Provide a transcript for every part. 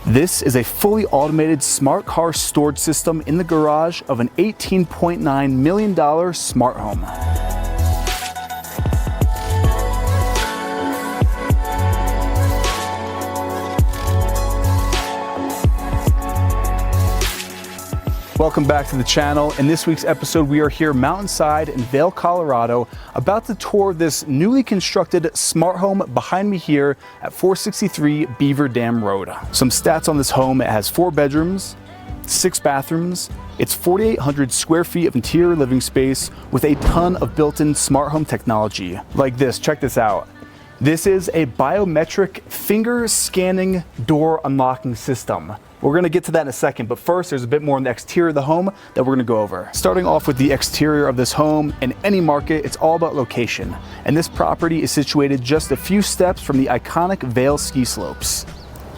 This is a fully automated smart car storage system in the garage of an $18.9 million smart home. Welcome back to the channel. In this week's episode, we are here mountainside in Vail, Colorado, about to tour this newly constructed smart home behind me here at 463 Beaver Dam Road. Some stats on this home: it has 4 bedrooms, 6 bathrooms. It's 4,800 square feet of interior living space with a ton of built-in smart home technology. Like this, check this out. This is a biometric finger scanning door unlocking system. We're gonna get to that in a second, but first there's a bit more on the exterior of the home that we're gonna go over. Starting off with the exterior of this home, in any market, it's all about location. And this property is situated just a few steps from the iconic Vail ski slopes.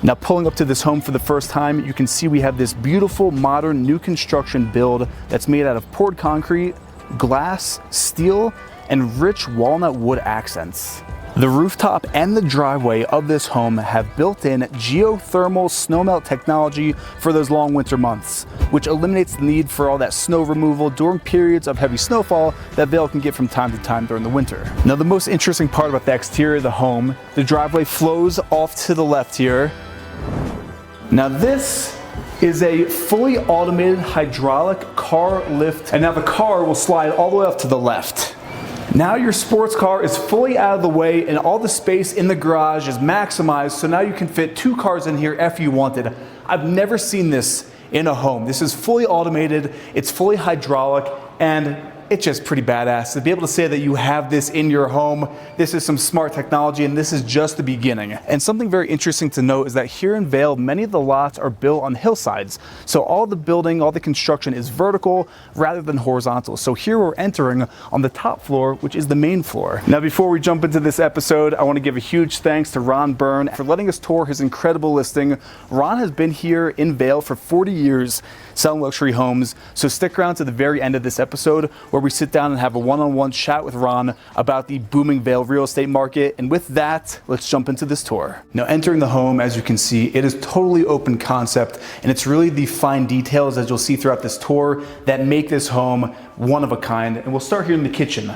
Now, pulling up to this home for the first time, you can see we have this beautiful, modern, new construction build that's made out of poured concrete, glass, steel, and rich walnut wood accents. The rooftop and the driveway of this home have built-in geothermal snowmelt technology for those long winter months, which eliminates the need for all that snow removal during periods of heavy snowfall that Vail can get from time to time during the winter. Now, the most interesting part about the exterior of the home, the driveway flows off to the left here. Now, this is a fully automated hydraulic car lift, and now the car will slide all the way up to the left. Now your sports car is fully out of the way and all the space in the garage is maximized, so now you can fit 2 cars in here if you wanted. I've never seen this in a home. This is fully automated, it's fully hydraulic, and it's just pretty badass. To be able to say that you have this in your home, this is some smart technology, and this is just the beginning. And something very interesting to note is that here in Vail, many of the lots are built on hillsides. So all the building, all the construction is vertical rather than horizontal. So here we're entering on the top floor, which is the main floor. Now, before we jump into this episode, I want to give a huge thanks to Ron Byrne for letting us tour his incredible listing. Ron has been here in Vail for 40 years selling luxury homes. So stick around to the very end of this episode where we sit down and have a one-on-one chat with Ron about the booming Vail real estate market. And with that, let's jump into this tour. Now, entering the home, as you can see, it is totally open concept, and it's really the fine details, as you'll see throughout this tour, that make this home one of a kind. And we'll start here in the kitchen.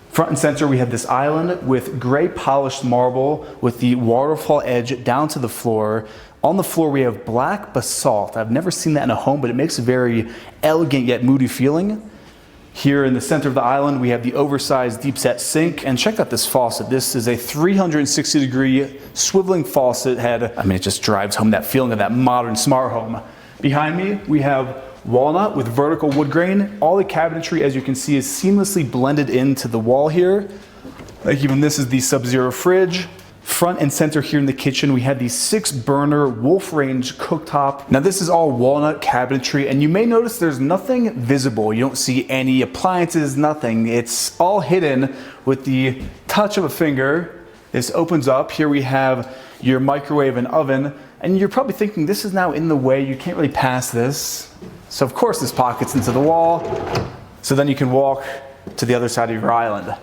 Front and center, we have this island with gray polished marble with the waterfall edge down to the floor. On the floor, we have black basalt. I've never seen that in a home, but it makes a very elegant yet moody feeling. Here in the center of the island, we have the oversized deep set sink, and check out this faucet. This is a 360-degree swiveling faucet head. I mean, it just drives home that feeling of that modern smart home. Behind me, we have walnut with vertical wood grain. All the cabinetry, as you can see, is seamlessly blended into the wall here. Like even this is the Sub-Zero fridge. Front and center here in the kitchen, we have the 6-burner Wolf Range cooktop. Now, this is all walnut cabinetry, and you may notice there's nothing visible. You don't see any appliances, nothing. It's all hidden with the touch of a finger. This opens up. Here we have your microwave and oven, and you're probably thinking this is now in the way. You can't really pass this. So of course this pockets into the wall, so then you can walk to the other side of your island.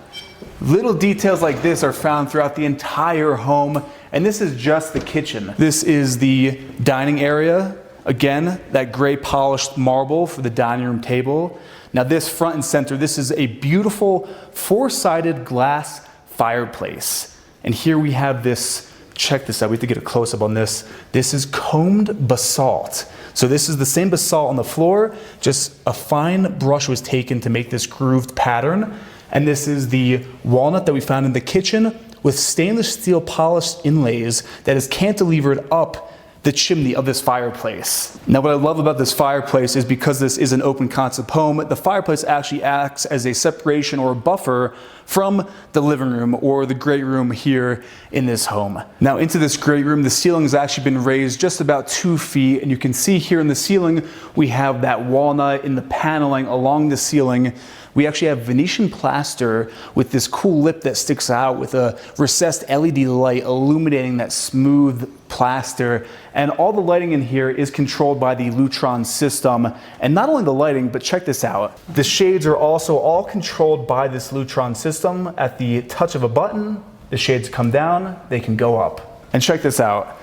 Little details like this are found throughout the entire home, and this is just the kitchen. This is the dining area. Again, that gray polished marble for the dining room table. Now this front and center, this is a beautiful 4-sided glass fireplace. And here we have this, check this out, we have to get a close-up on this. This is combed basalt. So this is the same basalt on the floor, just a fine brush was taken to make this grooved pattern. And this is the walnut that we found in the kitchen with stainless steel polished inlays that is cantilevered up the chimney of this fireplace. Now, what I love about this fireplace is because this is an open concept home, the fireplace actually acts as a separation or a buffer from the living room or the great room here in this home. Now, into this great room, the ceiling has actually been raised just about 2 feet, and you can see here in the ceiling, we have that walnut in the paneling along the ceiling. We actually have Venetian plaster with this cool lip that sticks out with a recessed LED light illuminating that smooth plaster. And all the lighting in here is controlled by the Lutron system. And not only the lighting, but check this out. The shades are also all controlled by this Lutron system. At the touch of a button, the shades come down, they can go up. And check this out.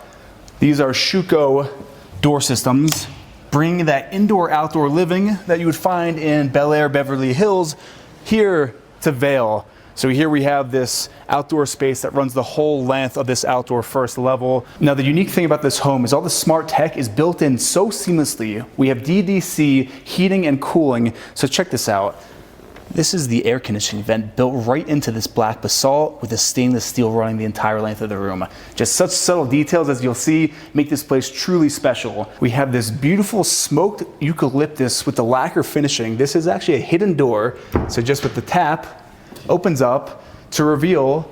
These are Schuco door systems, bringing that indoor-outdoor living that you would find in Bel Air, Beverly Hills, here to Vail. So here we have this outdoor space that runs the whole length of this outdoor first level. Now the unique thing about this home is all the smart tech is built in so seamlessly. We have DDC heating and cooling. So check this out. This is the air conditioning vent built right into this black basalt with a stainless steel running the entire length of the room. Just such subtle details, as you'll see, make this place truly special. We have this beautiful smoked eucalyptus with the lacquer finishing. This is actually a hidden door. So just with the tap, opens up to reveal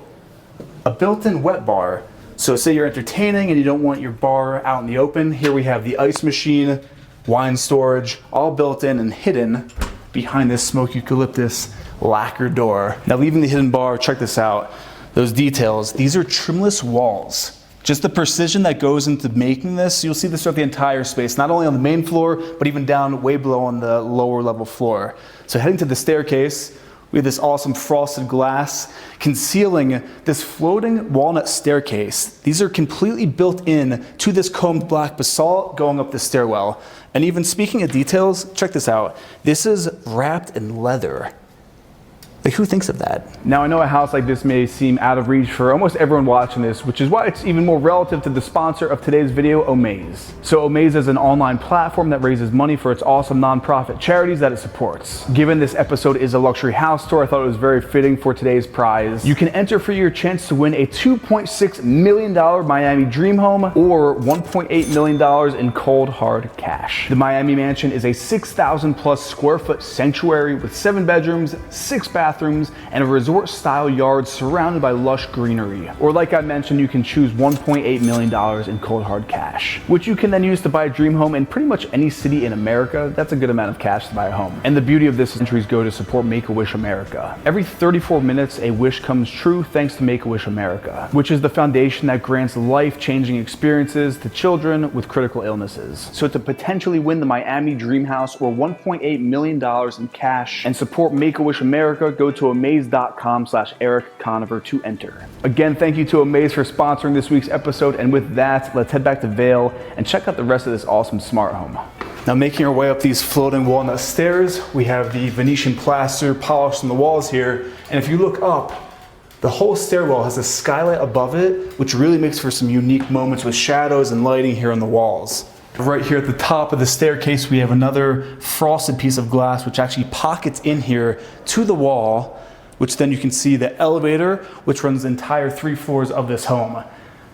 a built-in wet bar. So say you're entertaining and you don't want your bar out in the open, here we have the ice machine, wine storage, all built in and hidden behind this smoked eucalyptus lacquer door. Now leaving the hidden bar, check this out. Those details, these are trimless walls. Just the precision that goes into making this, you'll see this throughout the entire space, not only on the main floor, but even down way below on the lower level floor. So heading to the staircase, we have this awesome frosted glass concealing this floating walnut staircase. These are completely built in to this combed black basalt going up the stairwell. And even speaking of details, check this out. This is wrapped in leather. Like, who thinks of that? Now, I know a house like this may seem out of reach for almost everyone watching this, which is why it's even more relative to the sponsor of today's video, Omaze. So Omaze is an online platform that raises money for its awesome nonprofit charities that it supports. Given this episode is a luxury house tour, I thought it was very fitting for today's prize. You can enter for your chance to win a $2.6 million Miami dream home or $1.8 million in cold hard cash. The Miami Mansion is a 6,000 plus square foot sanctuary with 7 bedrooms, 6 bathrooms, and a resort-style yard surrounded by lush greenery. Or like I mentioned, you can choose $1.8 million in cold hard cash, which you can then use to buy a dream home in pretty much any city in America. That's a good amount of cash to buy a home. And the beauty of this entries go to support Make-A-Wish America. Every 34 minutes, a wish comes true thanks to Make-A-Wish America, which is the foundation that grants life-changing experiences to children with critical illnesses. So to potentially win the Miami Dream House or $1.8 million in cash and support Make-A-Wish America, go to omaze.com/Eric Conover to enter. Again, thank you to Omaze for sponsoring this week's episode, and with that, let's head back to Vail and check out the rest of this awesome smart home. Now, making our way up these floating walnut stairs, we have the Venetian plaster polished on the walls here, and if you look up, the whole stairwell has a skylight above it, which really makes for some unique moments with shadows and lighting here on the walls. Right here at the top of the staircase, we have another frosted piece of glass which actually pockets in here to the wall, which then you can see the elevator, which runs the entire 3 floors of this home.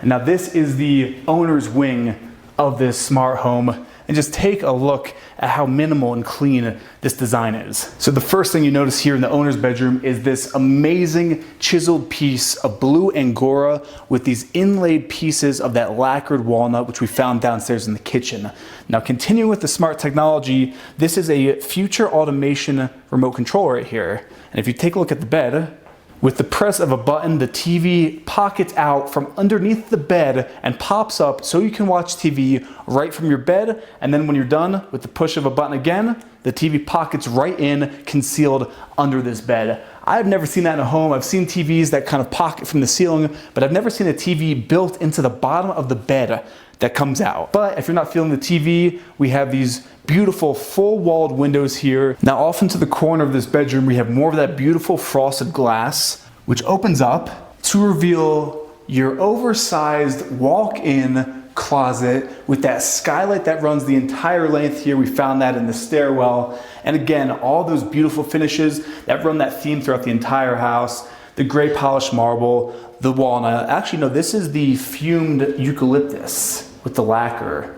And now this is the owner's wing of this smart home. And just take a look at how minimal and clean this design is. So the first thing you notice here in the owner's bedroom is this amazing chiseled piece of blue Angora with these inlaid pieces of that lacquered walnut, which we found downstairs in the kitchen. Now, continuing with the smart technology, this is a future automation remote control right here. And if you take a look at the bed, with the press of a button, the TV pockets out from underneath the bed and pops up so you can watch TV right from your bed. And then when you're done, with the push of a button again, the TV pockets right in, concealed under this bed. I've never seen that in a home. I've seen TVs that kind of pocket from the ceiling, but I've never seen a TV built into the bottom of the bed that comes out. But if you're not feeling the TV, we have these beautiful full-walled windows here. Now off into the corner of this bedroom, we have more of that beautiful frosted glass, which opens up to reveal your oversized walk-in closet with that skylight that runs the entire length here. We found that in the stairwell. And again, all those beautiful finishes that run that theme throughout the entire house. The gray polished marble, the walnut. Actually, no, this is the fumed eucalyptus with the lacquer.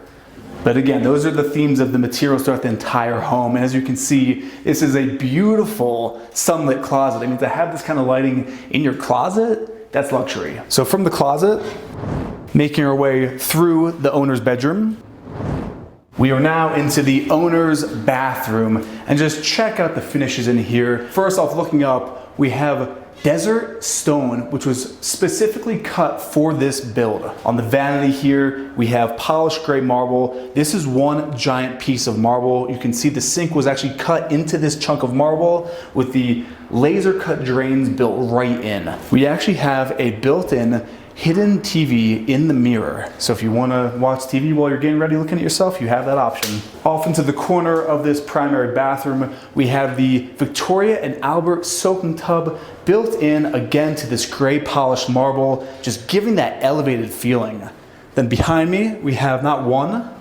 But again, those are the themes of the materials throughout the entire home. And as you can see, this is a beautiful sunlit closet. I mean, to have this kind of lighting in your closet, that's luxury. So from the closet, making our way through the owner's bedroom, we are now into the owner's bathroom. And just check out the finishes in here. First off, looking up, we have desert stone, which was specifically cut for this build. On the vanity here, we have polished gray marble. This is one giant piece of marble. You can see the sink was actually cut into this chunk of marble with the laser cut drains built right in. We actually have a built-in hidden TV in the mirror. So if you want to watch TV while you're getting ready looking at yourself, you have that option. Off into the corner of this primary bathroom, we have the Victoria and Albert soaking tub built in again to this gray polished marble, just giving that elevated feeling. Then behind me, we have not one,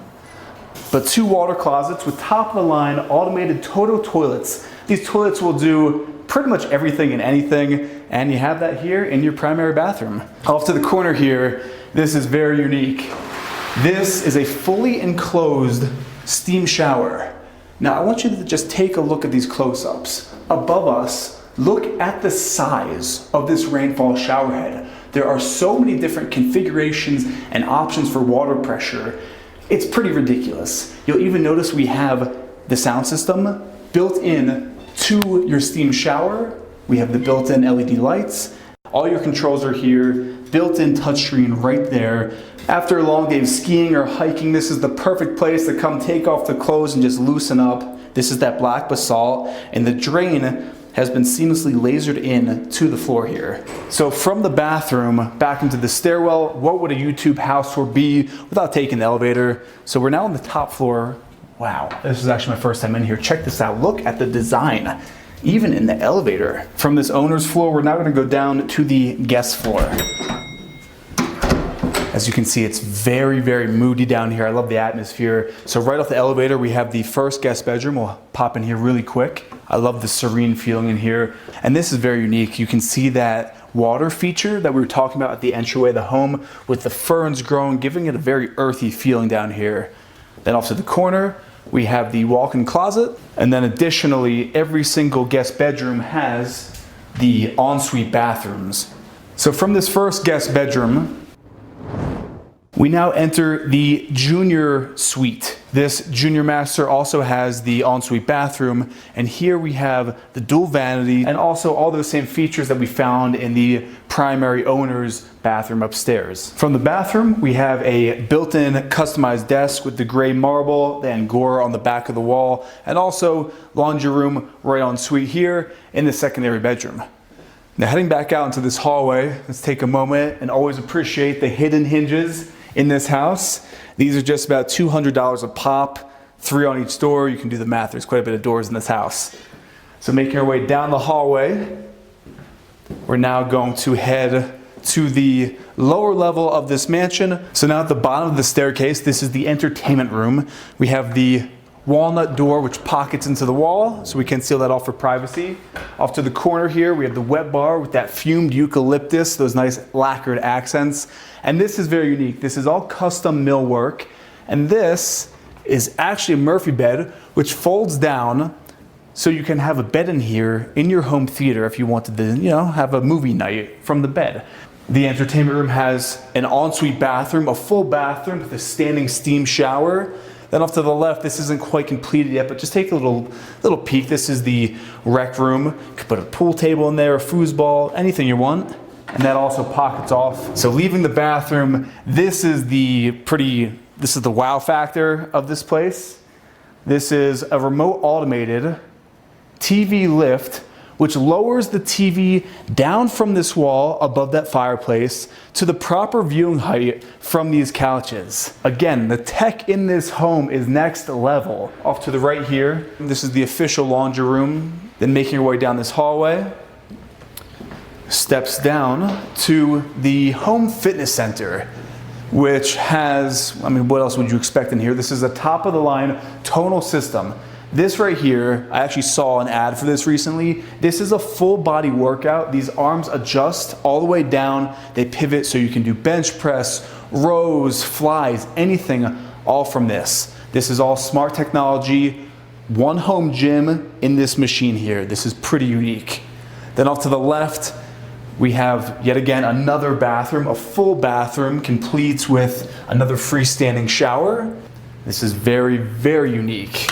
but two water closets with top of the line automated Toto toilets. These toilets will do pretty much everything and anything, and you have that here in your primary bathroom. Off to the corner here, this is very unique. This is a fully enclosed steam shower. Now I want you to just take a look at these close-ups. Above us, look at the size of this rainfall shower head. There are so many different configurations and options for water pressure. It's pretty ridiculous. You'll even notice we have the sound system built in to your steam shower. We have the built-in LED lights. All your controls are here, built-in touchscreen right there. After a long day of skiing or hiking, this is the perfect place to come take off the clothes and just loosen up. This is that black basalt, and the drain has been seamlessly lasered in to the floor here. So from the bathroom back into the stairwell, what would a YouTube house tour be without taking the elevator? So we're now on the top floor. Wow, this is actually my first time in here. Check this out, look at the design, even in the elevator. From this owner's floor, we're now gonna go down to the guest floor. As you can see, it's very, very moody down here. I love the atmosphere. So right off the elevator, we have the first guest bedroom. We'll pop in here really quick. I love the serene feeling in here. And this is very unique. You can see that water feature that we were talking about at the entryway of the home with the ferns growing, giving it a very earthy feeling down here. Then off to the corner, we have the walk-in closet. And then additionally, every single guest bedroom has the ensuite bathrooms. So from this first guest bedroom, we now enter the junior suite. This junior master also has the ensuite bathroom, and here we have the dual vanity and also all those same features that we found in the primary owner's bathroom upstairs. From the bathroom, we have a built-in customized desk with the gray marble, the Angora on the back of the wall, and also laundry room right en suite here in the secondary bedroom. Now heading back out into this hallway, let's take a moment and always appreciate the hidden hinges in this house. These are just about $200 a pop, 3 on each door. You can do the math, there's quite a bit of doors in this house. So making our way down the hallway, we're now going to head to the lower level of this mansion. So now at the bottom of the staircase, this is the entertainment room. We have the walnut door which pockets into the wall, so we can seal that off for privacy. Off to the corner here, we have the wet bar with that fumed eucalyptus, those nice lacquered accents. And this is very unique. This is all custom millwork. And this is actually a Murphy bed, which folds down so you can have a bed in here in your home theater if you wanted to, have a movie night from the bed. The entertainment room has an ensuite bathroom, a full bathroom with a standing steam shower. Then off to the left, this isn't quite completed yet, but just take a little peek. This is the rec room. You could put a pool table in there, a foosball, anything you want. And that also pockets off. So leaving the bathroom, this is the wow factor of this place. This is a remote automated TV lift, which lowers the TV down from this wall above that fireplace to the proper viewing height from these couches. Again, the tech in this home is next level. Off to the right here, this is the official laundry room. Then making your way down this hallway, steps down to the home fitness center, which has, what else would you expect in here? This is a top of the line tonal system. This right here, I actually saw an ad for this recently. This is a full body workout. These arms adjust all the way down. They pivot so you can do bench press, rows, flies, anything, all from this. This is all smart technology. One home gym in this machine here. This is pretty unique. Then off to the left, we have yet again another bathroom, a full bathroom, complete with another freestanding shower. This is very, very unique.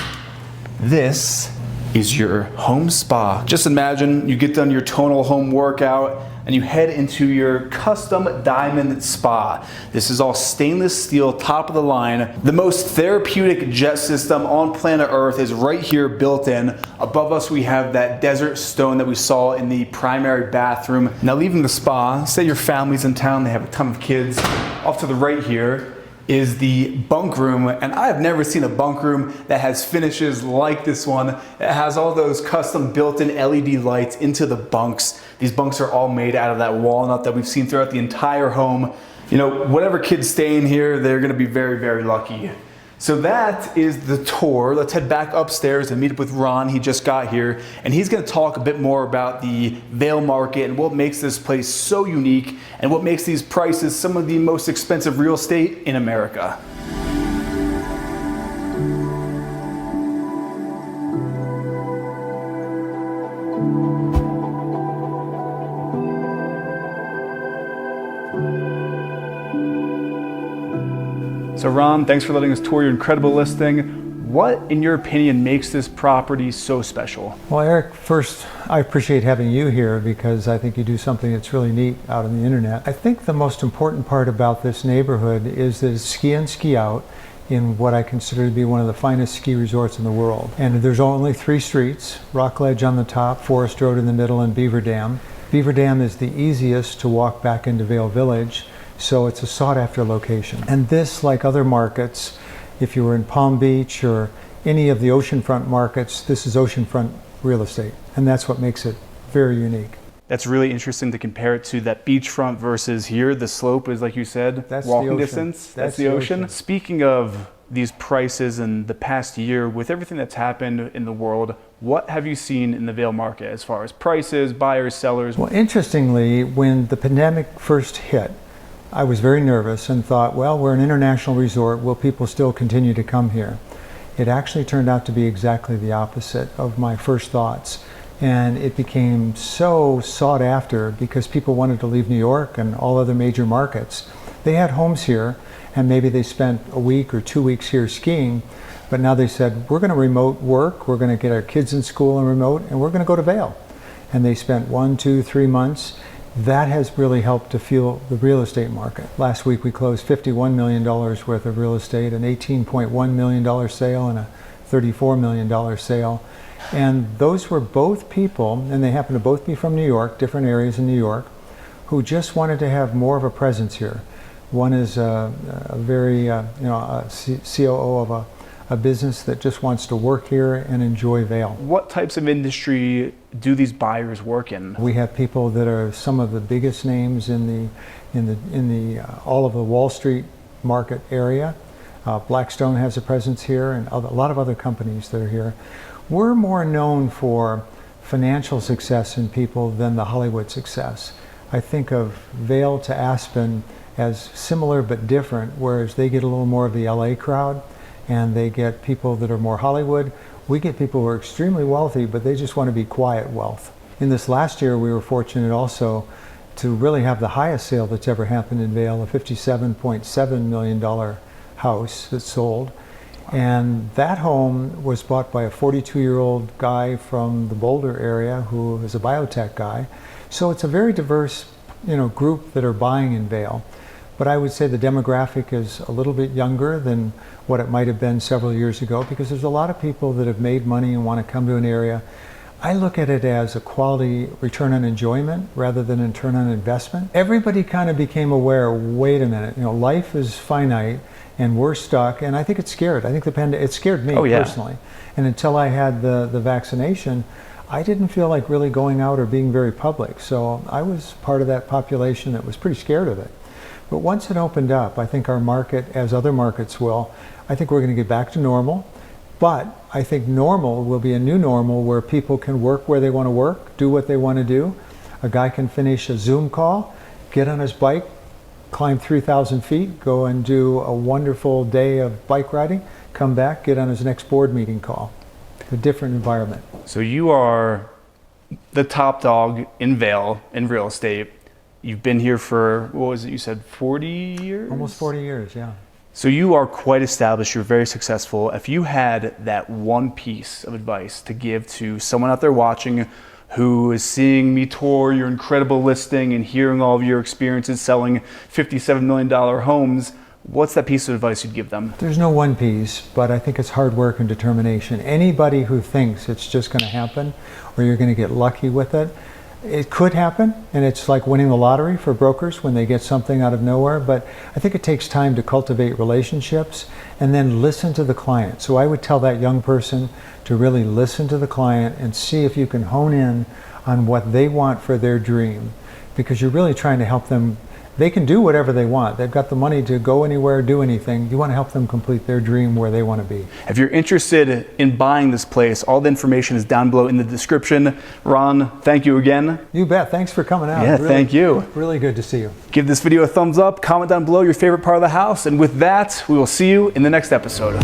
This is your home spa. Just imagine you get done your tonal home workout and you head into your custom diamond spa. This is all stainless steel, top of the line. The most therapeutic jet system on planet Earth is right here built in. Above us we have that desert stone that we saw in the primary bathroom. Now leaving the spa, say your family's in town, they have a ton of kids. Off to the right here is the bunk room, and I have never seen a bunk room that has finishes like this one. It has all those custom built-in LED lights into the bunks. These bunks are all made out of that walnut that we've seen throughout the entire home. You know, whatever kids stay in here, they're gonna be very, very lucky. So that is the tour. Let's head back upstairs and meet up with Ron. He just got here, and he's gonna talk a bit more about the Vail market and what makes this place so unique and what makes these prices some of the most expensive real estate in America. So Ron, thanks for letting us tour your incredible listing. What, in your opinion, makes this property so special? Well, Eric, first, I appreciate having you here because I think you do something that's really neat out on the internet. I think the most important part about this neighborhood is that it's ski in, ski out in what I consider to be one of the finest ski resorts in the world. And there's only 3 streets, Rockledge on the top, Forest Road in the middle, and Beaver Dam. Beaver Dam is the easiest to walk back into Vail Village, so it's a sought-after location. And this, like other markets, if you were in Palm Beach or any of the oceanfront markets, this is oceanfront real estate. And that's what makes it very unique. That's really interesting to compare it to that beachfront versus here. The slope is, like you said, that's walking distance. That's the ocean. Speaking of these prices in the past year, with everything that's happened in the world, what have you seen in the Vail market as far as prices, buyers, sellers? Well, interestingly, when the pandemic first hit, I was very nervous and thought, well, we're an international resort. Will people still continue to come here? It actually turned out to be exactly the opposite of my first thoughts. And it became so sought after because people wanted to leave New York and all other major markets. They had homes here and maybe they spent a week or 2 weeks here skiing, but now they said, we're going to remote work, we're going to get our kids in school and remote, and we're going to go to Vail. And they spent 1, 2, 3 months. That has really helped to fuel the real estate market. Last week we closed $51 million worth of real estate, an $18.1 million sale and a $34 million sale. And those were both people, and they happen to both be from New York, different areas in New York, who just wanted to have more of a presence here. One is a COO of a business that just wants to work here and enjoy Vail. What types of industry do these buyers work in? We have people that are some of the biggest names in the all of the Wall Street market area. Blackstone has a presence here, and a lot of other companies that are here. We're more known for financial success in people than the Hollywood success. I think of Vail to Aspen as similar but different, whereas they get a little more of the LA crowd and they get people that are more Hollywood. We get people who are extremely wealthy, but they just want to be quiet wealth. In this last year, we were fortunate also to really have the highest sale that's ever happened in Vail, a $57.7 million house that sold. And that home was bought by a 42-year-old guy from the Boulder area who is a biotech guy. So it's a very diverse, group that are buying in Vail. But I would say the demographic is a little bit younger than what it might have been several years ago, because there's a lot of people that have made money and want to come to an area. I look at it as a quality return on enjoyment rather than a return on investment. Everybody kind of became aware, wait a minute, life is finite and we're stuck, and I think it scared. I think it scared me personally. And until I had the vaccination, I didn't feel like really going out or being very public. So I was part of that population that was pretty scared of it. But once it opened up, I think our market, as other markets will, I think we're going to get back to normal. But I think normal will be a new normal where people can work where they want to work, do what they want to do. A guy can finish a Zoom call, get on his bike, climb 3,000 feet, go and do a wonderful day of bike riding, come back, get on his next board meeting call. A different environment. So you are the top dog in Vail in real estate. You've been here for, what was it, you said 40 years? Almost 40 years, yeah. So you are quite established, you're very successful. If you had that one piece of advice to give to someone out there watching who is seeing me tour your incredible listing and hearing all of your experiences selling $57 million homes, what's that piece of advice you'd give them? There's no one piece, but I think it's hard work and determination. Anybody who thinks it's just going to happen or you're going to get lucky with it, it could happen, and it's like winning the lottery for brokers when they get something out of nowhere, but I think it takes time to cultivate relationships and then listen to the client. So I would tell that young person to really listen to the client and see if you can hone in on what they want for their dream, because you're really trying to help them. They can do whatever they want. They've got the money to go anywhere, do anything. You want to help them complete their dream where they want to be. If you're interested in buying this place, all the information is down below in the description. Ron, thank you again. You bet. Thanks for coming out. Yeah, Really, thank you. Really good to see you. Give this video a thumbs up, comment down below your favorite part of the house, and with that, we will see you in the next episode.